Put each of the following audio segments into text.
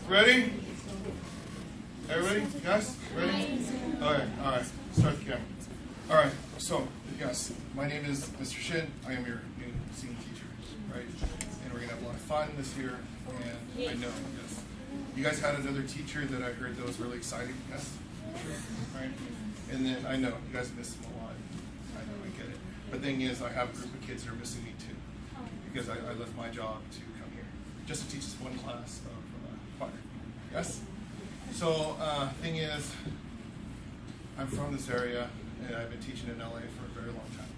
Ready? Everybody? Yes? Ready? All right. Start the camera. All right. So, yes, my name is Mr. Shin. I am your new senior teacher, right? And we're gonna have a lot of fun this year. And I know, yes, you guys had another teacher that I heard that was really exciting. Yes, right? And then I know you guys miss him a lot. I know, I get it. But the thing is, I have a group of kids that are missing me too, because I left my job to come here just to teach this one class of choir. Yes. So, thing is, I'm from this area, and I've been teaching in LA for a very long time.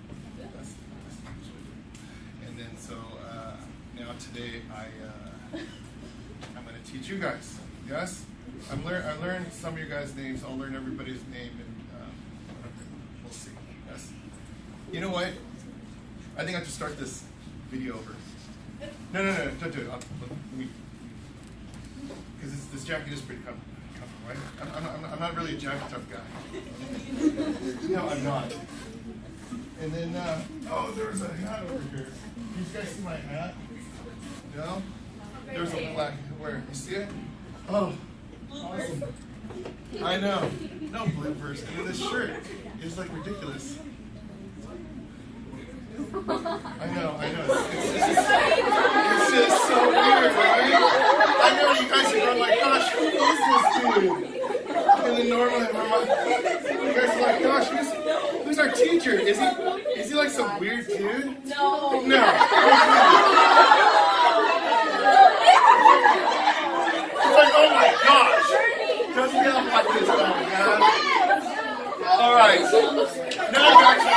That's and then so now today I'm going to teach you guys. Yes, I learned some of your guys' names. I'll learn everybody's name, and we'll see. Yes. You know what? I think I have to start this video over. No, don't do it. Because this jacket is pretty comfortable, right? I'm not really a jacket type guy. No, I'm not. And then, oh, there's a hat over here. You guys see my hat? No? There's a black, where? You see it? Oh, awesome. I know. No bloopers. And then this shirt is like ridiculous. I know. It's just so weird, right? I know you guys are going like, gosh, who is this dude? And then normally, you guys are like, gosh, who's our teacher? Is he like some weird dude? No. It's like, oh my gosh. Doesn't get up like this, man. All right. Now back to it.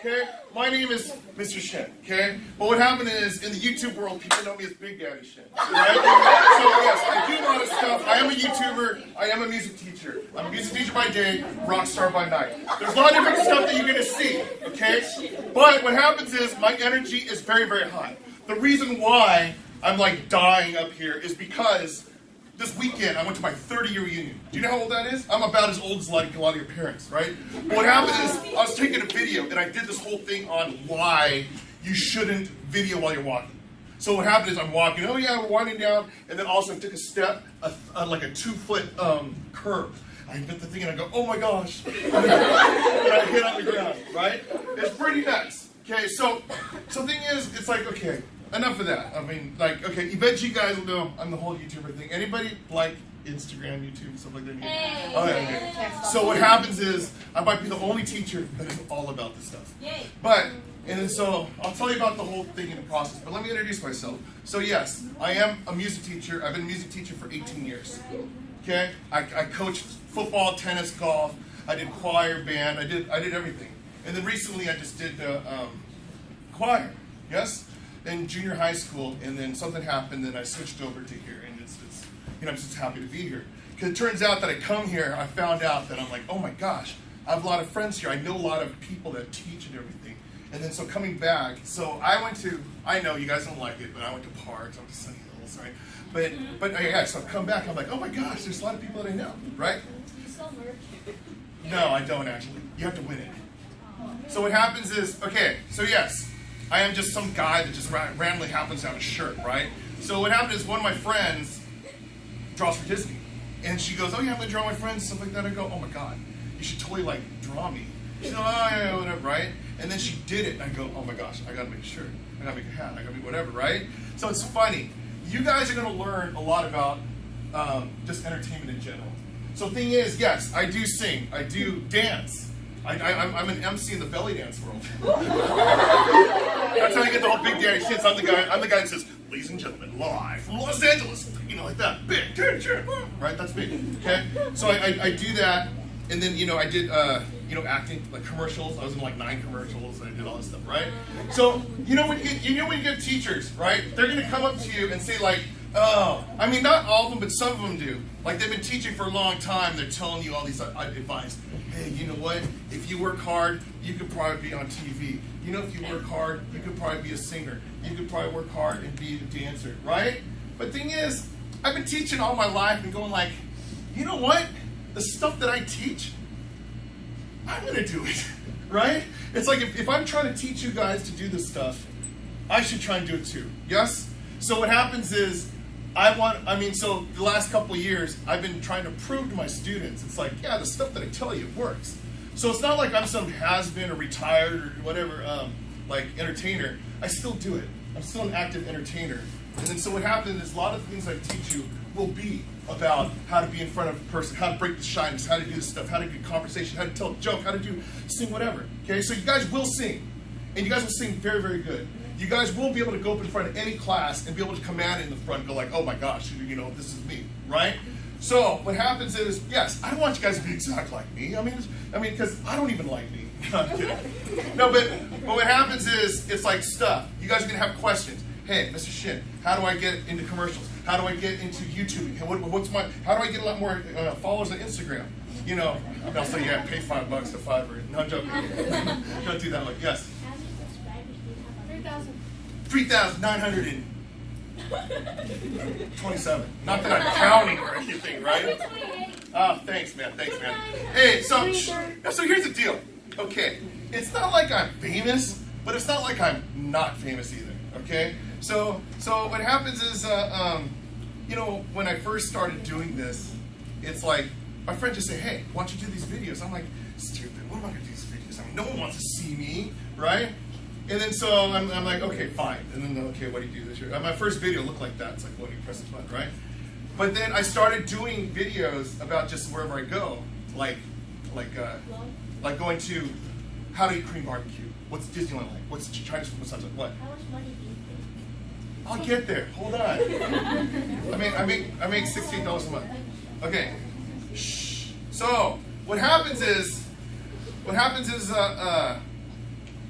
Okay, my name is Mr. Shin, okay? But what happened is, in the YouTube world, people know me as Big Daddy Shin, right? So yes, I do a lot of stuff. I am a YouTuber. I am a music teacher. I'm a music teacher by day, rock star by night. There's a lot of different stuff that you're going to see, okay? But what happens is, my energy is very, very high. The reason why I'm like dying up here is because this weekend, I went to my 30-year reunion. Do you know how old that is? I'm about as old as like a lot of your parents, right? But what happened is, I was taking a video, and I did this whole thing on why you shouldn't video while you're walking. So what happened is, I'm walking, oh yeah, we're winding down, and then all of a sudden I took a step, like a 2-foot curve. I hit the thing, and I go, oh my gosh. And I hit on the ground, right? It's pretty nuts. Okay, so thing is, it's like, okay, enough of that. I mean, like, okay, eventually you guys will know I'm the whole YouTuber thing. Anybody like Instagram, YouTube, stuff like that? Hey. Okay. So what happens is, I might be the only teacher that is all about this stuff. Yay. And then so, I'll tell you about the whole thing in the process, but let me introduce myself. So yes, I am a music teacher. I've been a music teacher for 18 years. Okay? I coached football, tennis, golf. I did choir, band. I did everything. And then recently I just did choir. Yes? In junior high school, and then something happened, and I switched over to here, and I'm just happy to be here. Because it turns out that I come here, I found out that I'm like, oh my gosh, I have a lot of friends here. I know a lot of people that teach and everything. And then so coming back, so I know you guys don't like it, but I went to parks, I went to Sunny Hills, right? But yeah, so I've come back, I'm like, oh my gosh, there's a lot of people that I know, right? Do you sell merch? No, I don't actually. You have to win it. So what happens is, okay, so yes, I am just some guy that just randomly happens to have a shirt, right? So what happened is, one of my friends draws for Disney. And she goes, oh yeah, I'm going to draw my friends, stuff like that. I go, oh my God, you should totally like draw me. She's like, oh yeah, whatever, right? And then she did it, and I go, oh my gosh, I got to make a shirt. I got to make a hat. I got to make whatever, right? So it's funny. You guys are going to learn a lot about just entertainment in general. So the thing is, yes, I do sing. I do dance. I'm an MC in the belly dance world. That's how you get the whole Big Daddy shit. I'm the guy that says, ladies and gentlemen, live from Los Angeles. You know, like that. Big teacher. Right? That's me. Okay? So I do that. And then, I did, acting, like commercials. I was in like 9 commercials. And I did all this stuff, right? So, when you get teachers, right? They're going to come up to you and say like, oh, I mean, not all of them, but some of them do. Like, they've been teaching for a long time. They're telling you all these advice. Hey, you know what? If you work hard, you could probably be on TV. If you work hard, you could probably be a singer. You could probably work hard and be a dancer, right? But the thing is, I've been teaching all my life and going like, you know what? The stuff that I teach, I'm going to do it. right? It's like if I'm trying to teach you guys to do this stuff, I should try and do it too, yes? So what happens is, so the last couple of years, I've been trying to prove to my students, it's like, yeah, the stuff that I tell you works. So it's not like I'm some has-been or retired or whatever, like entertainer. I still do it. I'm still an active entertainer. And then so what happens is a lot of the things I teach you will be about how to be in front of a person, how to break the shyness, how to do this stuff, how to get conversation, how to tell a joke, how to sing whatever. Okay, so you guys will sing. And you guys will sing very, very good. You guys will be able to go up in front of any class and be able to command in the front and go like, oh my gosh, you know, this is me, right? So what happens is, yes, I don't want you guys to be exact like me. I mean, because I don't even like me. No, I'm kidding. No, but what happens is, it's like stuff. You guys are gonna have questions. Hey, Mr. Shin, how do I get into commercials? How do I get into YouTube? How do I get a lot more followers on Instagram? You know, I'll say, yeah, pay $5 to Fiverr. No, I'm joking. Don't do that. Like, yes. 3,927. Not that I'm counting or anything, right? Oh, thanks, man. Thanks, man. Hey, so here's the deal. Okay, it's not like I'm famous, but it's not like I'm not famous either. Okay, so what happens is, you know, when I first started doing this, it's like my friend just say, "Hey, why don't you do these videos?" I'm like, "Stupid. What am I gonna do these videos? I mean, no one wants to see me, right?" And then so I'm like, okay, fine. And then, okay, what do you do this year? My first video looked like that. It's like, what do you press this button, right? But then I started doing videos about just wherever I go, like going to how to eat Korean barbecue. What's Disneyland like? What's Chinese food massage like? What? How much money do you think? I'll get there. Hold on. I make $68 a month. Okay. Shh. So what happens is,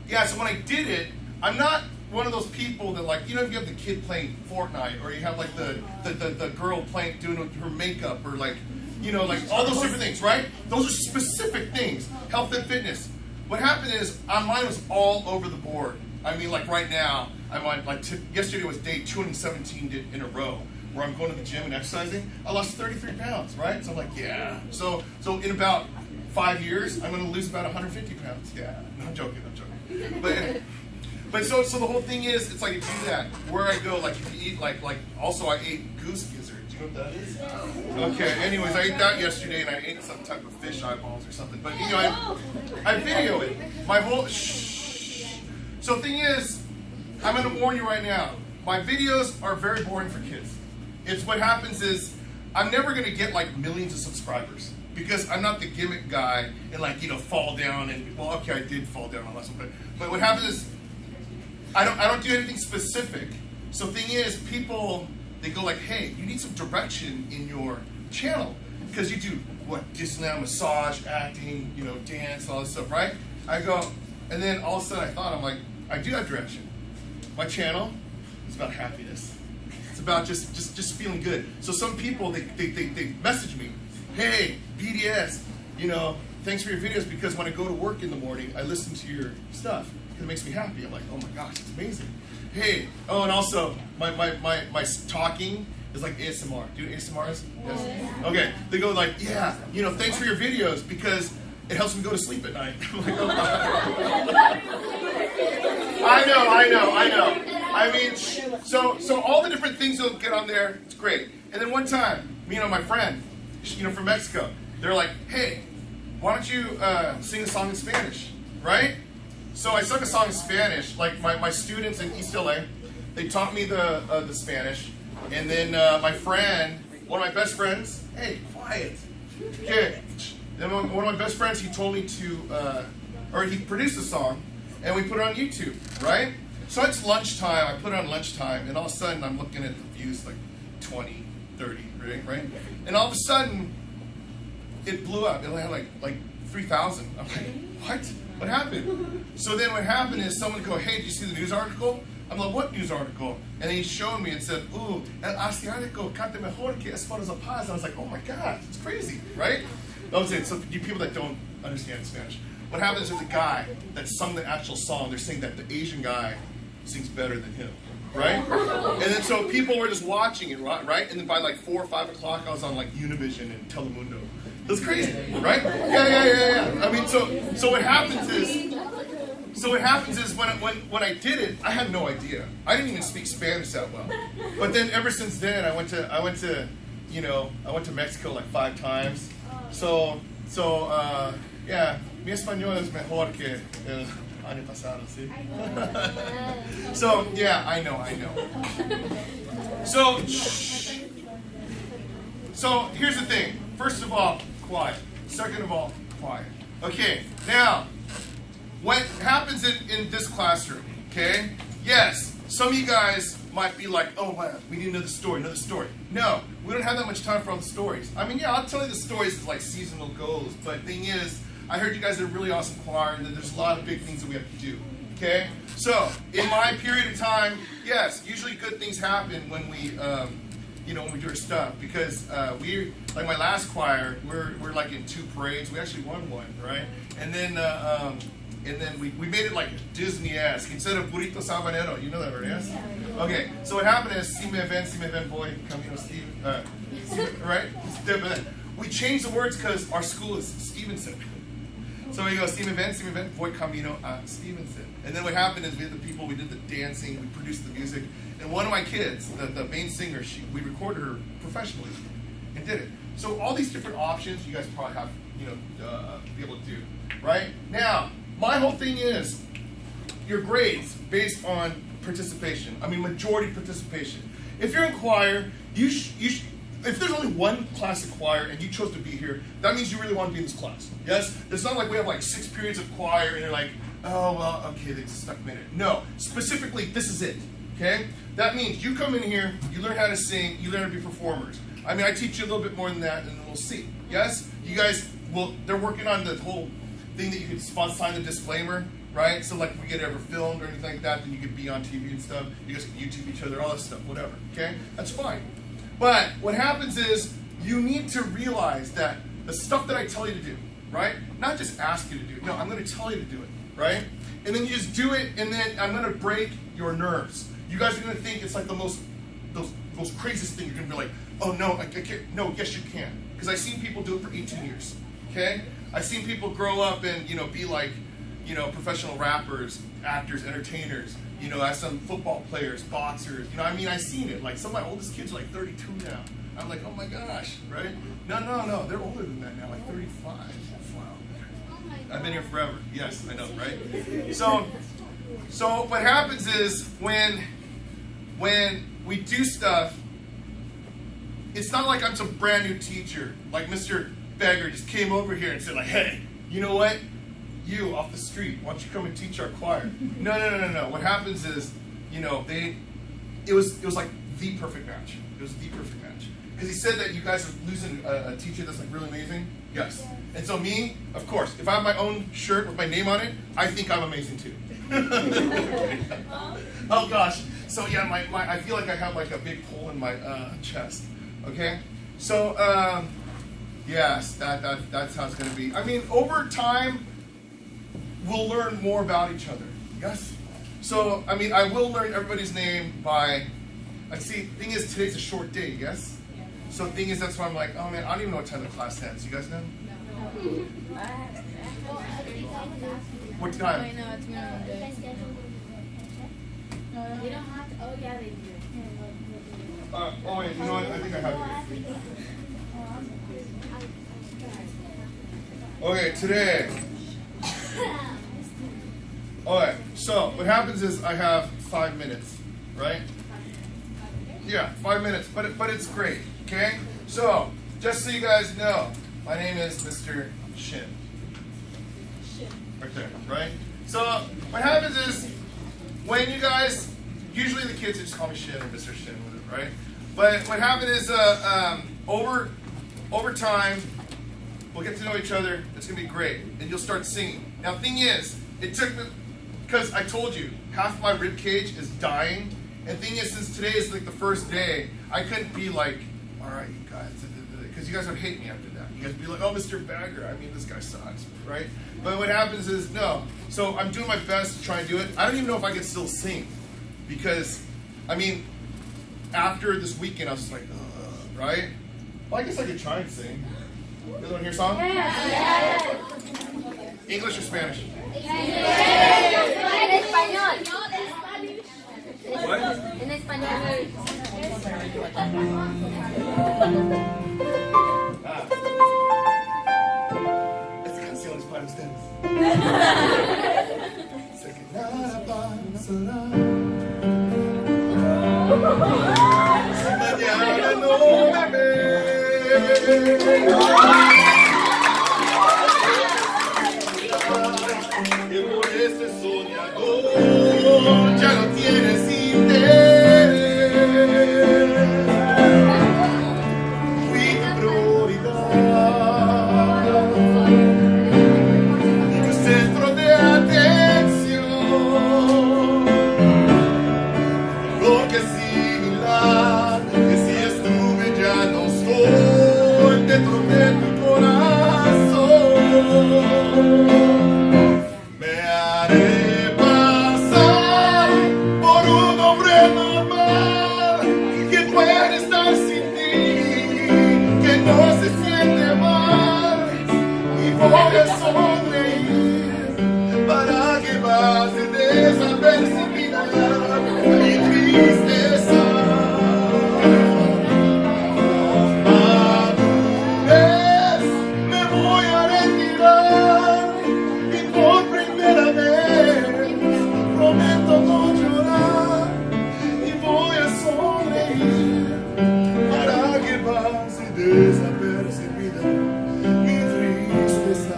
yeah, so when I did it, I'm not one of those people that, like, you know, if you have the kid playing Fortnite, or you have like the girl doing her makeup, or like, you know, like all those different things, right? Those are specific things, health and fitness. What happened is, mine was all over the board. I mean, like right now, I'm on, like yesterday was day 217 in a row, where I'm going to the gym and exercising. I lost 33 pounds, right? So I'm like, yeah. So in about 5 years, I'm going to lose about 150 pounds. Yeah, no, I'm joking. But so the whole thing is, it's like, if you do that, where I go, like if you eat, like also I ate goose gizzard. Do you know what that is? Okay, anyways, I ate that yesterday, and I ate some type of fish eyeballs or something. But, you know, I video it. My whole, shh. So the thing is, I'm going to warn you right now, my videos are very boring for kids. It's what happens is, I'm never going to get like millions of subscribers, because I'm not the gimmick guy and, like, you know, fall down and, well, okay, I did fall down on last one, but what happens is, I don't do anything specific. So the thing is, people, they go like, hey, you need some direction in your channel, because you do what, Disneyland, massage, acting, you know, dance, all this stuff, right? I go, and then all of a sudden I'm like, I do have direction. My channel is about happiness. It's about just feeling good. So some people, they message me, hey, BDS, you know, thanks for your videos, because when I go to work in the morning, I listen to your stuff, because it makes me happy. I'm like, oh my gosh, it's amazing. Hey, oh, and also, my talking is like ASMR. Do you know ASMRs? Yes? Okay, they go like, yeah, you know, thanks for your videos, because it helps me go to sleep at night. I'm like, oh my God. I know. I mean, so all the different things you'll get on there, it's great. And then one time, you know, my friend, you know, from Mexico, they're like, hey, why don't you sing a song in Spanish, right? So I sung a song in Spanish. Like my students in East LA, they taught me the Spanish, and then my friend, one of my best friends, hey, quiet. Okay. Then one of my best friends, he told me to, or he produced a song, and we put it on YouTube, right? So it's lunchtime. I put it on lunchtime, and all of a sudden I'm looking at the views like 20, 30, right? And all of a sudden, it blew up. It had like 3,000. I'm like, what? What happened? So then what happened is someone would go, hey, did you see the news article? I'm like, what news article? And then he showed me and said, ooh, el asiático canta mejor que Esposa Paz. I was like, oh my God, it's crazy, right? That was it. So you people that don't understand Spanish, what happens is a guy that sung the actual song, they're saying that the Asian guy sings better than him, right? And then so people were just watching it, right? And then by like 4 or 5 o'clock, I was on like Univision and Telemundo. That's crazy, right? Yeah. I mean, so what happens is, So what happens is when I did it, I had no idea. I didn't even speak Spanish that well. But then ever since then, I went to Mexico like 5 times. So yeah, mi español es mejor que el año pasado, ¿sí? So yeah, I know. So here's the thing. First of all, quiet. Second of all, quiet. Okay, now, what happens in this classroom, okay? Yes, some of you guys might be like, oh man, we need another story. No, we don't have that much time for all the stories. I mean, yeah, I'll tell you the stories as like seasonal goals, but thing is, I heard you guys are a really awesome choir and that there's a lot of big things that we have to do, okay? So, in my period of time, yes, usually good things happen when we, when we do our stuff, because like my last choir, we're like in 2 parades. We actually won one, right? And then we made it like Disney-esque. Instead of Burrito Sabanero, you know that, right? Yes? Okay, so what happened is, si me ven, boy, camino Steve, right? We changed the words because our school is Stevenson. So we go, si me ven, voy camino a Stevenson. And then what happened is we did the dancing, we produced the music, and one of my kids, the main singer, we recorded her professionally and did it. So all these different options you guys probably have, be able to do, right? Now, my whole thing is your grades based on participation. I mean, majority participation. If you're in choir, if there's only one class of choir and you chose to be here, that means you really want to be in this class. Yes? It's not like we have like 6 periods of choir and you're like, oh, well, okay, they just stuck me in it. No, specifically, this is it. Okay? That means you come in here, you learn how to sing, you learn to be performers. I mean, I teach you a little bit more than that, and then we'll see. Yes? You guys, they're working on the whole thing that you can sign the disclaimer, right? So, like, if we get ever filmed or anything like that, then you could be on TV and stuff. You guys can YouTube each other, all that stuff, whatever. Okay? That's fine. But what happens is you need to realize that the stuff that I tell you to do, right? Not just ask you to do it. No, I'm going to tell you to do it, right? And then you just do it, and then I'm going to break your nerves. You guys are going to think it's like the most craziest thing. You're going to be like, oh, no, I can't. No, yes, you can. Because I've seen people do it for 18 years, okay? I've seen people grow up and, be like, professional rappers, actors, entertainers. I've some football players, boxers. I've seen it. Like, some of my oldest kids are like 32 now. I'm like, oh my gosh, right? No, they're older than that now, like 35. Wow. I've been here forever. Yes, I know, right? So what happens is when we do stuff, it's not like I'm some brand new teacher, like Mr. Beggar just came over here and said like, hey, you know what? You off the street, why don't you come and teach our choir? No. What happens is, it was like the perfect match. It was the perfect match. Because he said that you guys are losing a teacher that's like really amazing. Yes. And so me, of course, if I have my own shirt with my name on it, I think I'm amazing too. Oh gosh. So yeah, I feel like I have like a big hole in my chest. Okay. So yes, that's how it's going to be. I mean, over time, we'll learn more about each other. Yes. So I mean, I will learn everybody's name by. Thing is, today's a short day. Yes. So thing is, that's why I'm like, oh man, I don't even know what time the class ends. You guys know? What time? I know it's minimum day. You don't have to. Oh yeah, they do. Oh wait, you know what? I think I have it. Okay, today. Alright, so what happens is I have 5 minutes, right? Yeah, 5 minutes, but it's great, okay? So, just so you guys know, my name is Mr. Shin. Right there, right? So, what happens is, when you guys, usually the kids just call me Shin or Mr. Shin, right? But what happened is, over time, we'll get to know each other, it's going to be great, and you'll start singing. Now, thing is, it took me, because I told you, half my rib cage is dying, and thing is, since today is like the first day, I couldn't be like, all right, you guys, because you guys would hate me after that. You guys would be like, oh, Mr. Bagger, I mean, this guy sucks, right? But what happens is, no. So I'm doing my best to try and do it. I don't even know if I can still sing, because, I mean, after this weekend, I was just like, right? Well, I guess I could try and sing. You guys want to hear a song? Yeah. English or Spanish? Yeah. Que por ese soñador ya no tienes interés. Fui tu prioridad y tu centro de atención. Lo que similar que si estuve ya no estoy dentro de tu corazón. Me haré pasar por un hombre normal que puede estar sin ti, que no se siente mal, y voy a sonreír para que pase desapercibida mi tristeza. Madurez, me voy a retirar y por primera vez prometo no llorar y voy a sonreír para que pase desapercibida mi tristeza.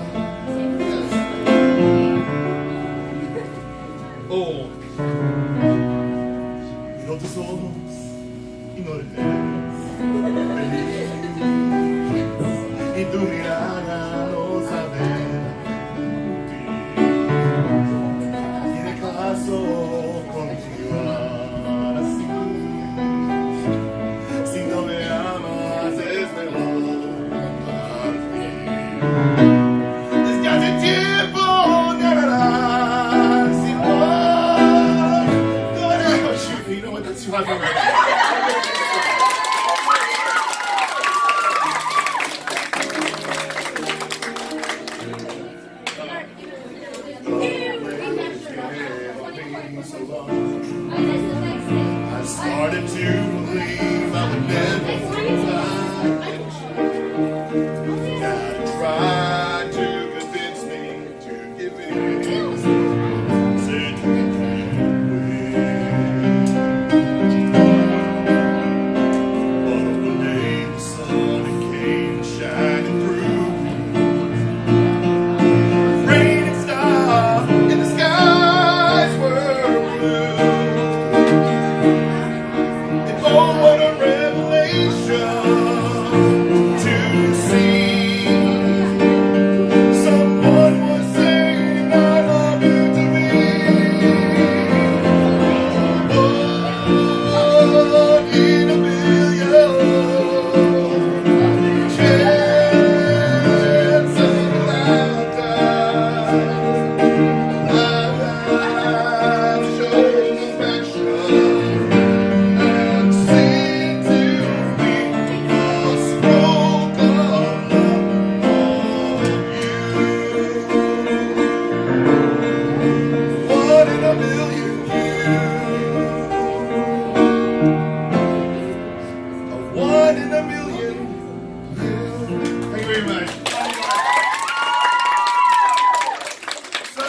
Oh, miro tus ojos y no le temes feliz, y tu mirada no sabe mentir. Tiene caso continuar así. Si no me amas es mejor partir. Desde hace tiempo negarás sin amor. You know what? That's too high for me. I started to believe I would never find God tried to convince me to give in. Said you can't win. But one day the sun came shining through. Rain and star in the skies were blue. And oh, what a revelation to see. Someone was saying I love you to me. One in a million chance of lifetime. I've shown affection and seem to be lost stroke of love on you. One in a million you. A one in a million you. Thank you very much. So,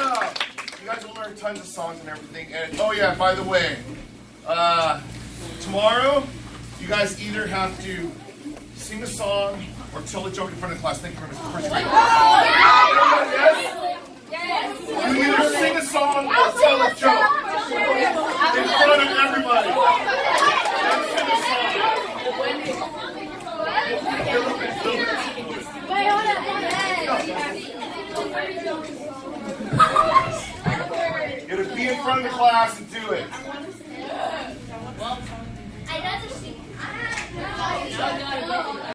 you guys will learn tons of songs and everything. And oh yeah, by the way, tomorrow you guys either have to sing a song or tell a joke in front of class. Thank you very much. First grade. Yes. You either sing a song or tell a joke in front of everybody. Let's sing a song. Wait, hold You gotta be in front of the class and do it. on.